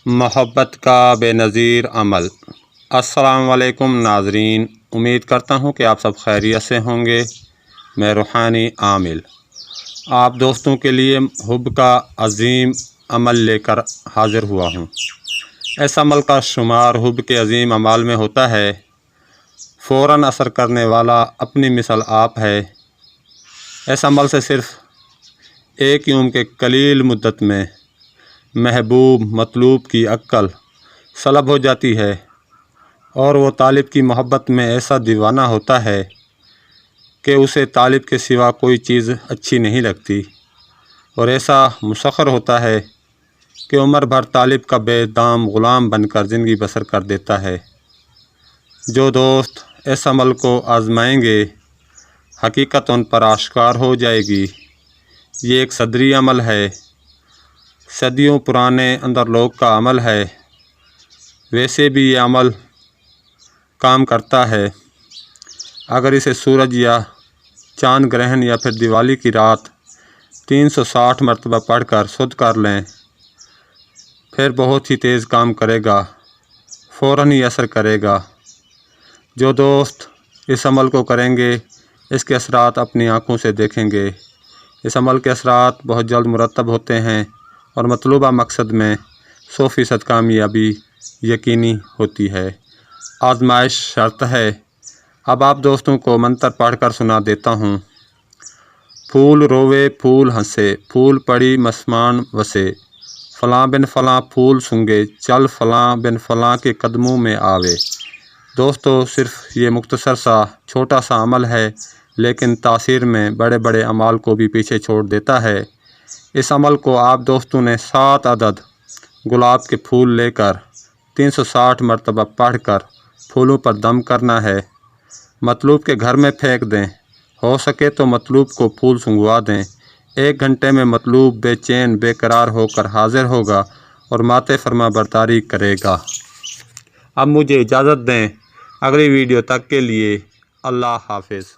محبت کا بے نظیر عمل۔ السلام علیکم ناظرین، امید کرتا ہوں کہ آپ سب خیریت سے ہوں گے۔ میں روحانی عامل آپ دوستوں کے لیے حب کا عظیم عمل لے کر حاضر ہوا ہوں۔ اس عمل کا شمار حب کے عظیم اعمال میں ہوتا ہے۔ فوراً اثر کرنے والا اپنی مثل آپ ہے۔ اس عمل سے صرف ایک یوم کے قلیل مدت میں محبوب مطلوب کی عقل سلب ہو جاتی ہے اور وہ طالب کی محبت میں ایسا دیوانہ ہوتا ہے کہ اسے طالب کے سوا کوئی چیز اچھی نہیں لگتی، اور ایسا مسخر ہوتا ہے کہ عمر بھر طالب کا بے دام غلام بن کر زندگی بسر کر دیتا ہے۔ جو دوست اس عمل کو آزمائیں گے، حقیقت ان پر آشکار ہو جائے گی۔ یہ ایک صدری عمل ہے، صدیوں پرانے اندر لوگ کا عمل ہے۔ ویسے بھی یہ عمل کام کرتا ہے۔ اگر اسے سورج یا چاند گرہن یا پھر دیوالی کی رات 360 مرتبہ پڑھ کر سدھ کر لیں، پھر بہت ہی تیز کام کرے گا، فوراً ہی اثر کرے گا۔ جو دوست اس عمل کو کریں گے، اس کے اثرات اپنی آنکھوں سے دیکھیں گے۔ اس عمل کے اثرات بہت جلد مرتب ہوتے ہیں اور مطلوبہ مقصد میں 100% کامیابی یقینی ہوتی ہے۔ آزمائش شرط ہے۔ اب آپ دوستوں کو منتر پڑھ کر سنا دیتا ہوں۔ پھول روے پھول ہنسے، پھول پڑی مسمان وسے، فلاں بن فلاں پھول سنگے، چل فلاں بن فلاں کے قدموں میں آوے۔ دوستو، صرف یہ مختصر سا چھوٹا سا عمل ہے، لیکن تاثیر میں بڑے بڑے اعمال کو بھی پیچھے چھوڑ دیتا ہے۔ اس عمل کو آپ دوستوں نے 7 عدد گلاب کے پھول لے کر 360 مرتبہ پڑھ کر پھولوں پر دم کرنا ہے۔ مطلوب کے گھر میں پھینک دیں، ہو سکے تو مطلوب کو پھول سنگوا دیں۔ 1 گھنٹے میں مطلوب بے چین بے قرار ہو کر حاضر ہوگا اور ماتے فرما برداری کرے گا۔ اب مجھے اجازت دیں، اگلی ویڈیو تک کے لیے اللہ حافظ۔